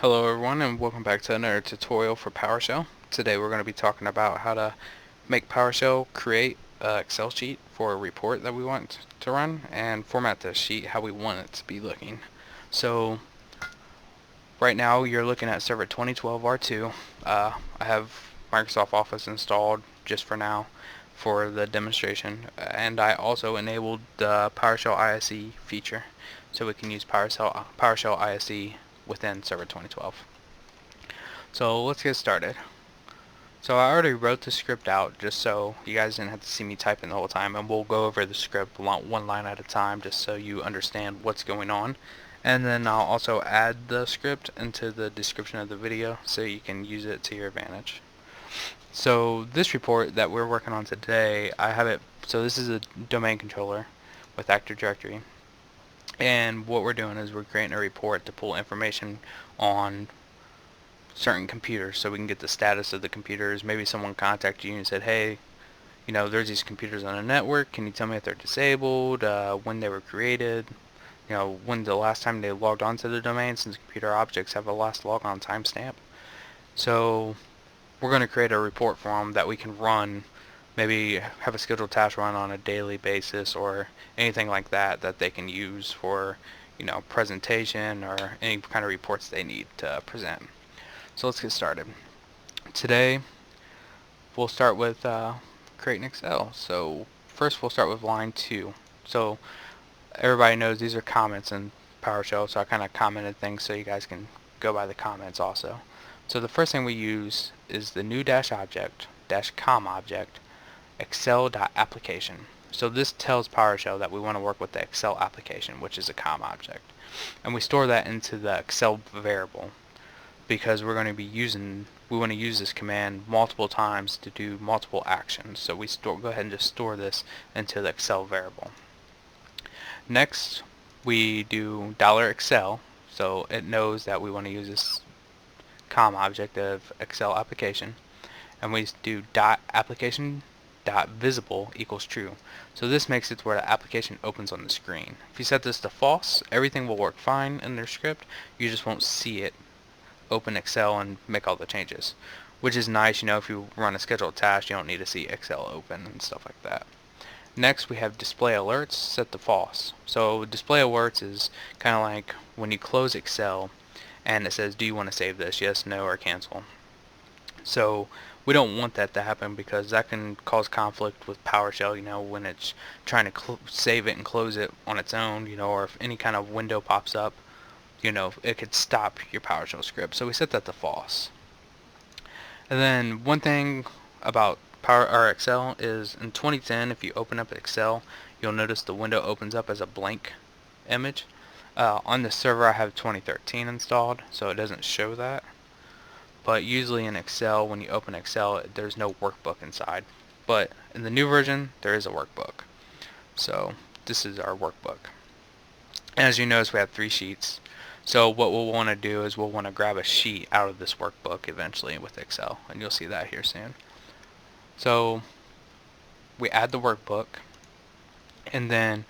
Hello everyone and welcome back to another tutorial for PowerShell. Today we're going to be talking about how to make PowerShell create an Excel sheet for a report that we want to run and format the sheet how we want it to be looking. So right now you're looking at server 2012 R2. I have Microsoft Office installed just for now for the demonstration, and I also enabled the PowerShell ISE feature so we can use PowerShell ISE within server 2012. So let's get started. So I already wrote the script out just so you guys didn't have to see me typing the whole time, and we'll go over the script one line at a time just so you understand what's going on. And then I'll also add the script into the description of the video so you can use it to your advantage. So this report that we're working on today, so this is a domain controller with Active Directory. And what we're doing is we're creating a report to pull information on certain computers so we can get the status of the computers. Maybe someone contacted you and said, hey, there's these computers on the network, can you tell me if they're disabled, when they were created, when the last time they logged onto the domain, since computer objects have a last logon timestamp. So we're going to create a report for them that we can run, maybe have a scheduled task run on a daily basis or anything like that that they can use for presentation or any kind of reports they need to present. So let's get started. Today we'll start with creating Excel. So first we'll start with line 2. So everybody knows these are comments in PowerShell, so I kind of commented things so you guys can go by the comments also. So the first thing we use is the new-object ComObject excel.Application. So this tells PowerShell that we want to work with the Excel application, which is a COM object. And we store that into the Excel variable, because we want to use this command multiple times to do multiple actions. So we go ahead and just store this into the Excel variable. Next, we do $Excel, so it knows that we want to use this COM object of Excel application, and we do .Application.Visible equals true. So this makes it where the application opens on the screen. If you set this to false, everything will work fine in their script. You just won't see it open Excel and make all the changes, which is nice. If you run a scheduled task, you don't need to see Excel open and stuff like that. Next, we have display alerts set to false. So display alerts is kind of like when you close Excel and it says, do you want to save this? Yes, no, or cancel. So we don't want that to happen because that can cause conflict with PowerShell, when it's trying to save it and close it on its own, or if any kind of window pops up, it could stop your PowerShell script. So we set that to false. And then one thing about Excel is in 2010, if you open up Excel, you'll notice the window opens up as a blank image. On the server I have 2013 installed, so it doesn't show that. But usually in Excel, when you open Excel, there's no workbook inside. But in the new version, there is a workbook. So this is our workbook. And as you notice, we have 3 sheets. So what we'll want to do is we'll want to grab a sheet out of this workbook eventually with Excel, and you'll see that here soon. So we add the workbook, and then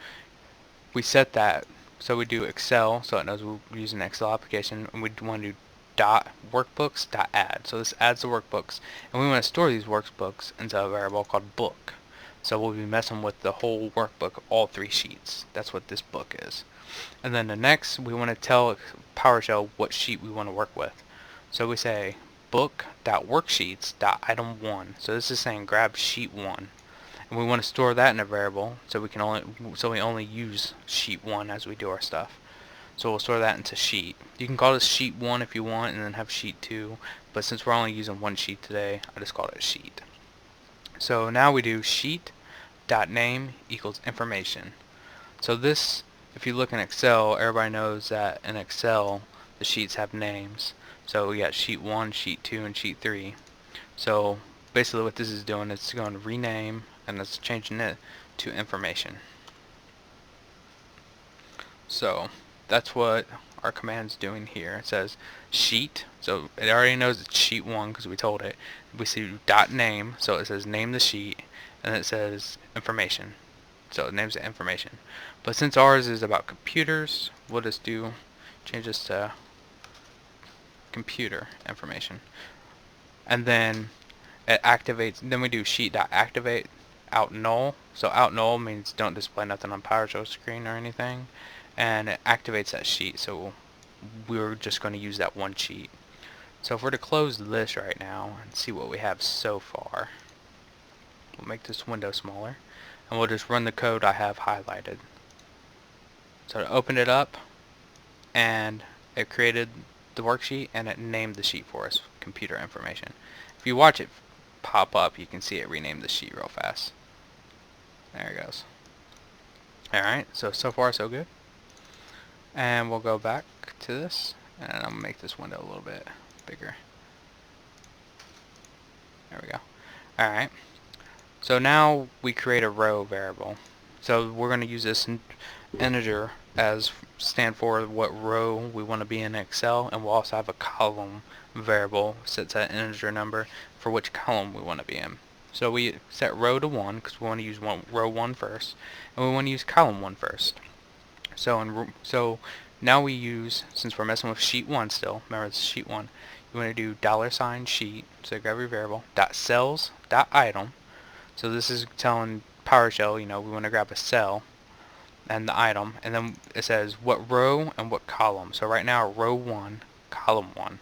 we set that, so we do Excel, so it knows we're using an Excel application, and we want to do .Workbooks.Add. So this adds the workbooks, and we want to store these workbooks into a variable called book. So we'll be messing with the whole workbook, all 3 sheets. That's what this book is. And then the next, we want to tell PowerShell what sheet we want to work with. So we say book.Worksheets.Item 1. So this is saying grab sheet 1. And we want to store that in a variable so we only use sheet 1 as we do our stuff. So we'll store that into sheet. You can call this sheet 1 if you want and then have sheet 2, but since we're only using one sheet today, I just called it sheet. So now we do sheet.name equals information. So this, if you look in Excel, everybody knows that in Excel the sheets have names. So we got sheet 1, sheet 2, and sheet 3. So basically what this is doing, it's going to rename and it's changing it to information. So that's what our command's doing here. It says sheet, so it already knows it's sheet 1 because we told it. We see .name, so it says name the sheet, and it says information, so it names the information. But since ours is about computers, we'll just change this to computer information. And then it activates, then we do sheet.Activate Out-Null. So Out-Null means don't display nothing on PowerShell screen or anything. And it activates that sheet, so we're just going to use that one sheet. So if we're to close this right now and see what we have so far, we'll make this window smaller, and we'll just run the code I have highlighted. So it opened it up, and it created the worksheet, and it named the sheet for us, computer information. If you watch it pop up, you can see it rename the sheet real fast. There it goes. Alright, so far so good. And we'll go back to this, and I'm going to make this window a little bit bigger. There we go. Alright, so now we create a row variable. So we're going to use this integer as stand for what row we want to be in Excel, and we'll also have a column variable sets that integer number for which column we want to be in. So we set row to 1 because we want to use row 1 first, and we want to use column 1 first. So now we use, since we're messing with sheet 1 still, remember it's sheet 1, you want to do $sheet, so grab your variable, .Cells.Item. So this is telling PowerShell, we want to grab a cell and the item, and then it says what row and what column. So right now row 1, column 1.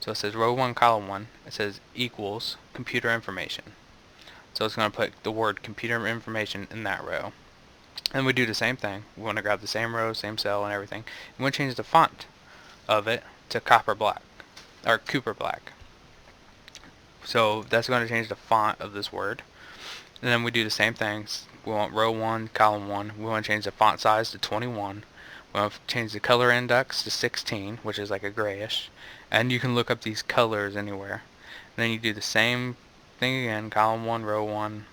So it says row 1, column 1. It says equals computer information. So it's going to put the word computer information in that row. And we do the same thing. We want to grab the same row, same cell, and everything. We want to change the font of it to Cooper Black. So that's going to change the font of this word. And then we do the same things. We want row 1, column 1. We want to change the font size to 21. We want to change the color index to 16, which is like a grayish. And you can look up these colors anywhere. And then you do the same thing again, column 1, row 1.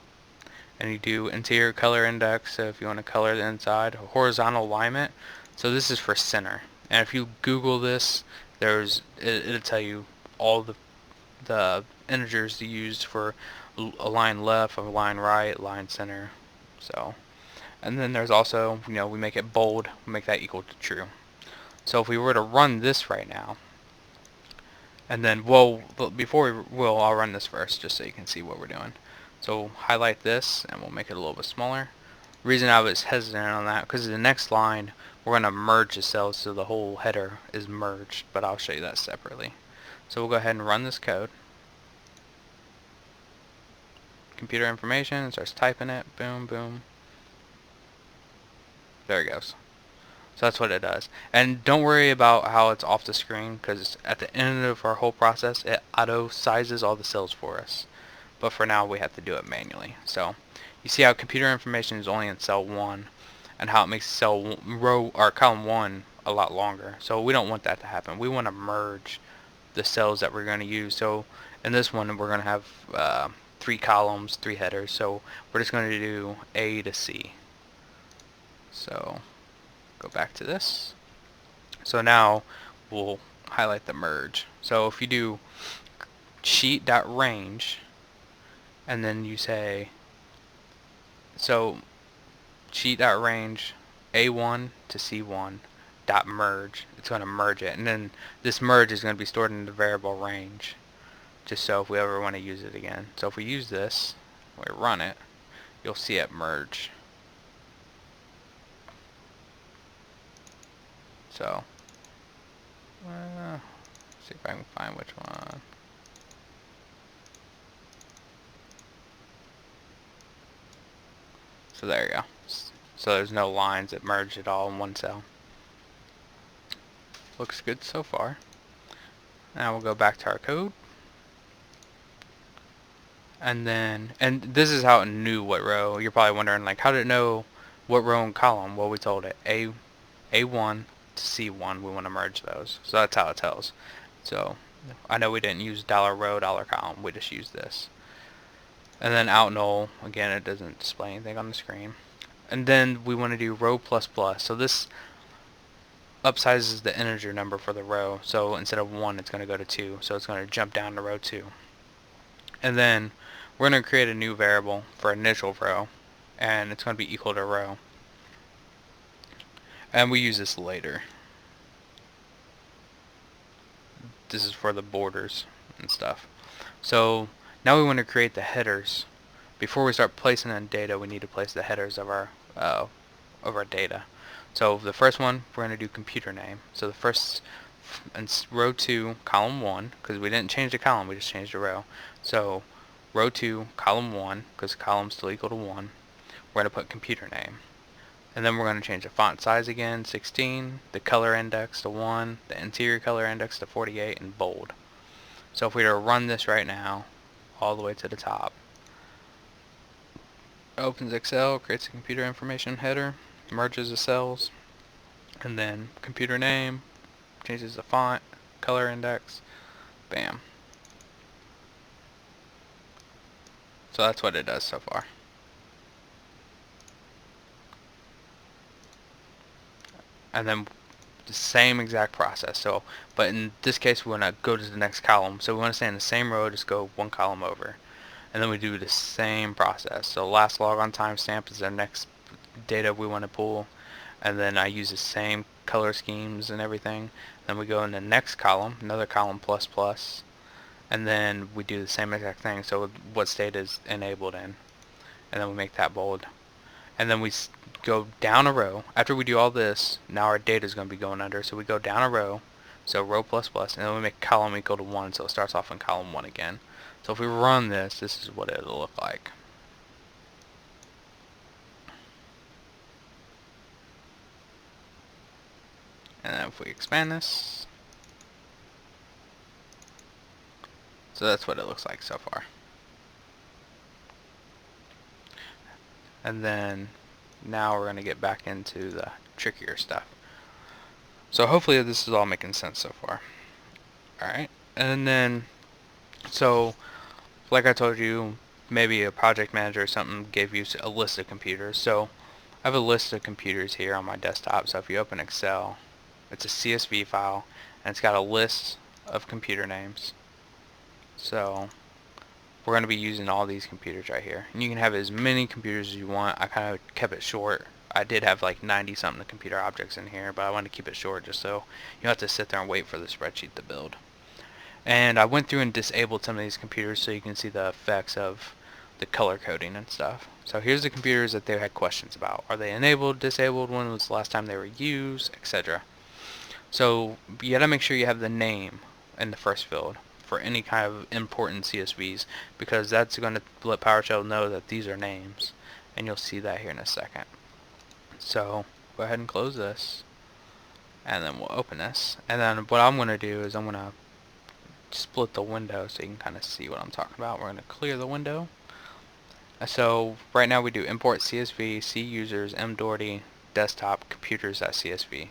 And you do interior color index, so if you want to color the inside. Horizontal alignment, so this is for center. And if you Google this, it'll tell you all the integers used for align left, align right, align center. So, and then there's also, we make it bold, we make that equal to true. So if we were to run this right now, and then, I'll run this first just so you can see what we're doing. So highlight this, and we'll make it a little bit smaller. Reason I was hesitant on that, because the next line, we're going to merge the cells so the whole header is merged, but I'll show you that separately. So we'll go ahead and run this code. Computer information, starts typing it, boom, boom. There it goes. So that's what it does. And don't worry about how it's off the screen, because at the end of our whole process, it auto sizes all the cells for us. But for now, we have to do it manually. So you see how computer information is only in cell 1, and how it makes column 1 a lot longer. So we don't want that to happen. We want to merge the cells that we're going to use. So in this one, we're going to have 3 columns, 3 headers. So we're just going to do A to C. So go back to this. So now we'll highlight the merge. So if you do sheet.range, and then you say, so sheet.range A1 to C1 dot merge, it's going to merge it, and then this merge is going to be stored in the variable range, just so if we ever want to use it again. So if we use this, we run it, you'll see it merge. So see if I can find which one. So there you go. So there's no lines, it merged it all in one cell. Looks good so far. Now we'll go back to our code. And this is how it knew what row. You're probably wondering, like, how did it know what row and column? Well, we told it A1 to C1, we want to merge those. So that's how it tells. So I know we didn't use $row, $column, we just used this. And then Out-Null, again, it doesn't display anything on the screen. And then we want to do row plus plus. So this upsizes the integer number for the row. So instead of 1, it's going to go to 2. So it's going to jump down to row 2. And then we're going to create a new variable for initial row, and it's going to be equal to row. And we use this later. this is for the borders and stuff. So now we want to create the headers. Before we start placing in data, we need to place the headers of our data. So the first one, we're going to do computer name. So the first in row 2, column 1, because we didn't change the column, we just changed the row. So row 2, column 1, because column still equal to 1, we're going to put computer name. And then we're going to change the font size again, 16, the color index to 1, the interior color index to 48, and bold. So if we were to run this right now, all the way to the top, opens Excel, creates a computer information header, merges the cells, and then computer name, changes the font, color index, bam. So that's what it does so far. And then the same exact process. So, but in this case we want to go to the next column. So we want to stay in the same row, just go one column over. And then we do the same process. So last log on timestamp is our next data we want to pull. And then I use the same color schemes and everything. Then we go in the next column, another column plus plus. And then we do the same exact thing. So what state is enabled in. And then we make that bold. And then we go down a row. After we do all this, now our data is going to be going under. So we go down a row, so row plus plus, and then we make column equal to 1, so it starts off in column 1 again. So if we run this, this is what it'll look like. And then if we expand this, so that's what it looks like so far. And then now we're going to get back into the trickier stuff. So hopefully this is all making sense so far. Alright, and then, so like I told you, maybe a project manager or something gave you a list of computers. So I have a list of computers here on my desktop. So if you open Excel, it's a CSV file, and it's got a list of computer names. So we're going to be using all these computers right here. And you can have as many computers as you want. I kind of kept it short. I did have like 90 something computer objects in here, but I wanted to keep it short just so you don't have to sit there and wait for the spreadsheet to build. And I went through and disabled some of these computers so you can see the effects of the color coding and stuff. So here's the computers that they had questions about. Are they enabled, disabled, when was the last time they were used, etc. So you gotta make sure you have the name in the first field for any kind of important CSVs, because that's going to let PowerShell know that these are names, and you'll see that here in a second. So go ahead and close this, and then we'll open this, and then what I'm going to do is I'm going to split the window so you can kind of see what I'm talking about. We're going to clear the window. So right now we do import CSV, C users, mdoherty, desktop, computers.csv.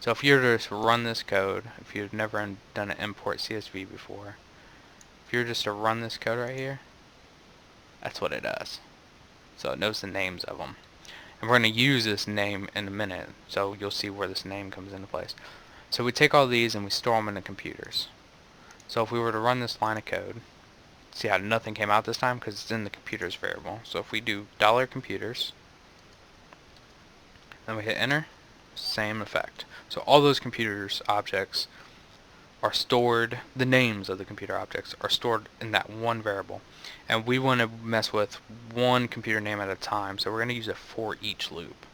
So if you were to run this code, if you've never done an import CSV before, if you were just to run this code right here, that's what it does. So it knows the names of them. And we're going to use this name in a minute, so you'll see where this name comes into place. So we take all these and we store them in the computers. So if we were to run this line of code, see how nothing came out this time because it's in the computers variable. So if we do $computers, then we hit enter, same effect. So all those computers objects are stored, the names of the computer objects are stored in that one variable. And we want to mess with one computer name at a time, so we're going to use a for each loop.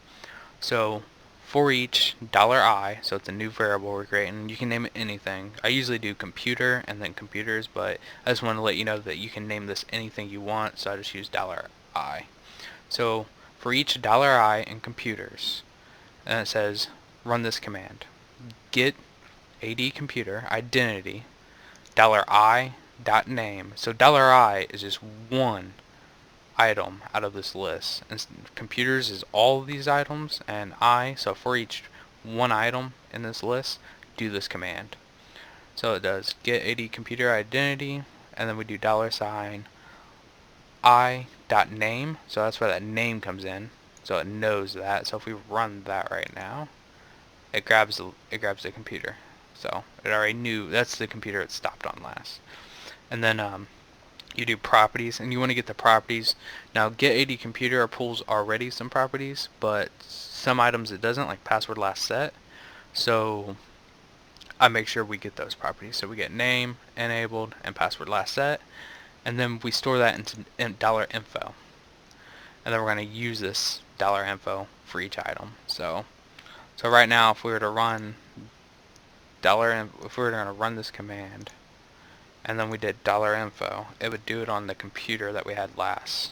So for each $I, so it's a new variable we're creating, you can name it anything. I usually do computer and then computers, but I just want to let you know that you can name this anything you want, so I just use $I. So for each $I in computers, and it says run this command, get AD computer identity $I.name. So $I is just one item out of this list, and computers is all of these items, and so for each one item in this list, do this command. So it does get AD computer identity, and then we do $I.name, so that's where that name comes in, so it knows that. So if we run that right now, it grabs the computer. So it already knew that's the computer it stopped on last. And then you do properties, and you want to get the properties. Now get AD computer pulls already some properties, but some items it doesn't, like password last set. So I make sure we get those properties. So we get name, enabled, and password last set, and then we store that into $info. And then we're going to use this $info for each item. So right now, if we were to run if we were going to run this command, and then we did $info, it would do it on the computer that we had last.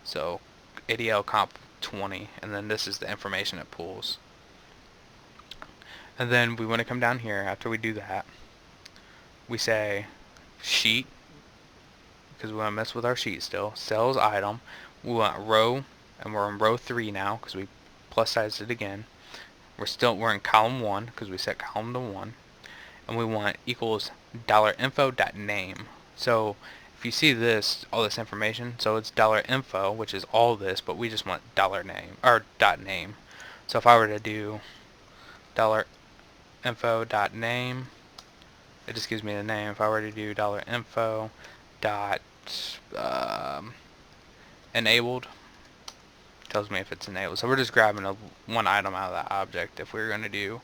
So ADL comp 20, and then this is the information it pulls. And then we want to come down here after we do that. We say sheet, because we want to mess with our sheet still. Cells.Item. We want row, and we're in row 3 now because we plus sized it again. We're in column 1 because we set column to 1. And we want equals $info.name. So if you see this, all this information, so it's $info, which is all this, but we just want $name or .name. So if I were to do $info.name, it just gives me the name. If I were to do $info dot enabled, tells me if it's enabled. So we're just grabbing one item out of that object. If we were going to do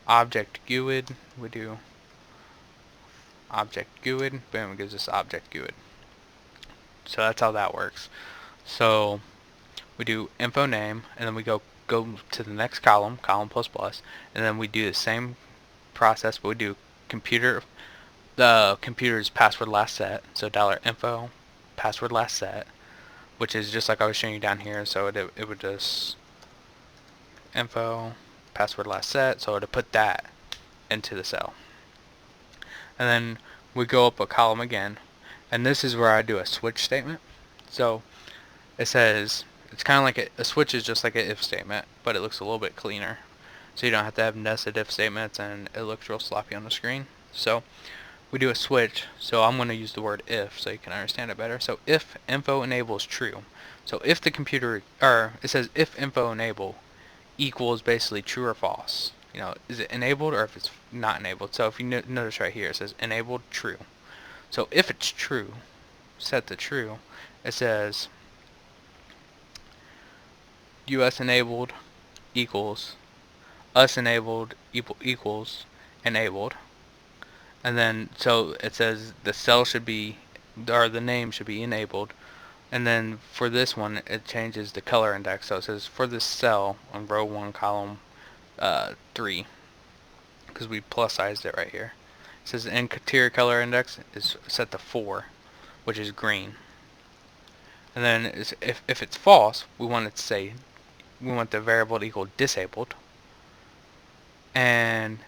object GUID, we do object GUID, boom, it gives us object GUID. So that's how that works. So we do info name, and then we go to the next column, column plus plus, and then we do the same process, but we do the computer's password last set, so $info password last set, which is just like I was showing you down here. So it would just info password last set, so to put that into the cell. And then we go up a column again, and this is where I do a switch statement. So it says, it's kind of like a switch is just like an if statement, but it looks a little bit cleaner. So you don't have to have nested if statements, and it looks real sloppy on the screen. So we do a switch, so I'm going to use the word if so you can understand it better. So if info enable is true, so if the computer, or it says if info enable equals basically true or false. You know, is it enabled or if it's not enabled? So if you notice right here, it says enabled true. So if it's true, set to true, it says US enabled equals us enabled equals enabled. And then so it says the cell should be, or the name should be enabled. And then for this one, it changes the color index. So it says for this cell on row 1, column 3, because we plus sized it right here. It says the interior color index is set to 4, which is green. And then if it's false, we want it to say, we want the variable to equal disabled. And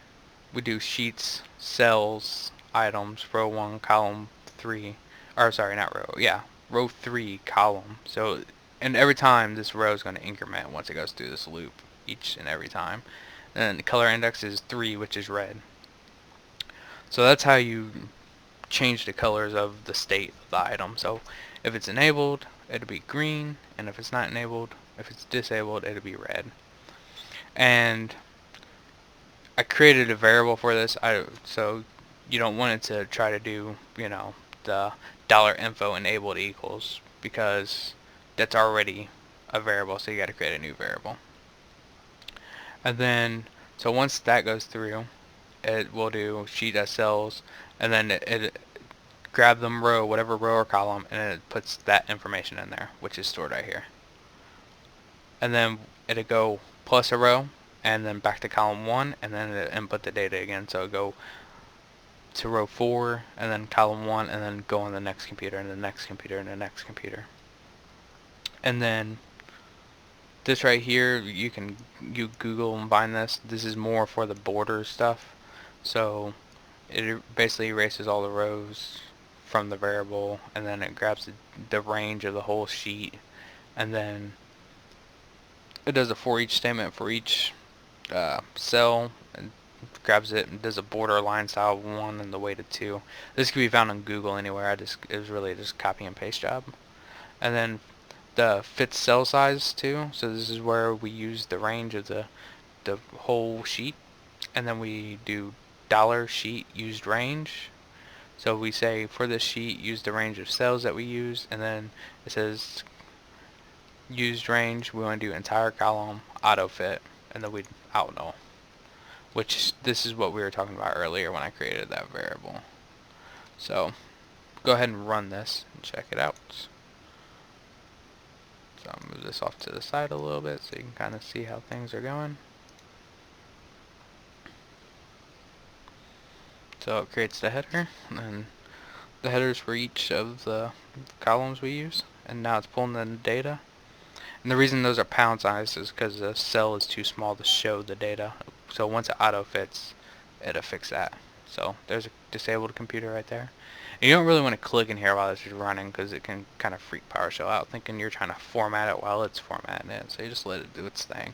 we do sheets, cells, items, row 1, column 3, or sorry, not row, yeah, row 3, column. So, and every time this row is going to increment once it goes through this loop, each and every time. And the color index is 3, which is red. So that's how you change the colors of the state of the item. So if it's enabled, it'll be green, and if it's not enabled, if it's disabled, it'll be red. And I created a variable for this, so you don't want it to try to do, you know, the $info enabled equals, because that's already a variable, so you got to create a new variable. And then, so once that goes through, it will do sheet.Cells, and then it grab them row, whatever row or column, and it puts that information in there, which is stored right here. And then it'll go plus a row, and then back to column 1, and then it input the data again. So it'll go to row 4, and then column 1, and then go on the next computer, and the next computer, and the next computer. And then this right here, you Google and find this. This is more for the border stuff. So it basically erases all the rows from the variable, and then it grabs the range of the whole sheet, and then it does a for each statement for each cell, and grabs it and does a border line style 1 and the weighted 2. This can be found on Google anywhere. It was really just copy and paste job. And then the fits cell size too. So this is where we use the range of the whole sheet, and then we do $sheet used range. So we say for this sheet, use the range of cells that we use, and then it says used range, we want to do entire column auto fit, and then we Out-Null. which this is what we were talking about earlier when I created that variable. So go ahead and run this and check it out. So I'll move this off to the side a little bit so you can kind of see how things are going. So it creates the header, and then the headers for each of the columns we use, and now it's pulling in the data. And the reason those are pound sized is because the cell is too small to show the data. So once it auto fits, it'll fix that. So there's a disabled computer right there. And you don't really want to click in here while this is running because it can kind of freak PowerShell out thinking you're trying to format it while it's formatting it. So you just let it do its thing.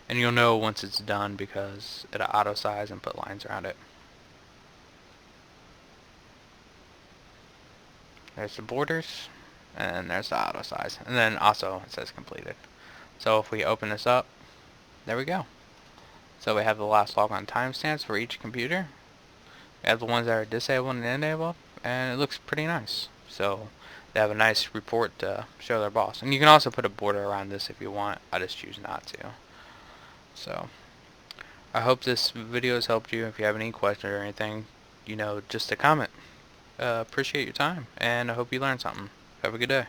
And you'll know once it's done because it'll auto size and put lines around it. There's the borders, and there's the auto size. And then also it says completed. So if we open this up, there we go. So we have the last logon timestamps for each computer. We have the ones that are disabled and enabled, and it looks pretty nice. So they have a nice report to show their boss. And you can also put a border around this if you want. I just choose not to. So I hope this video has helped you. If you have any questions or anything, just a comment. Appreciate your time, and I hope you learned something. Have a good day.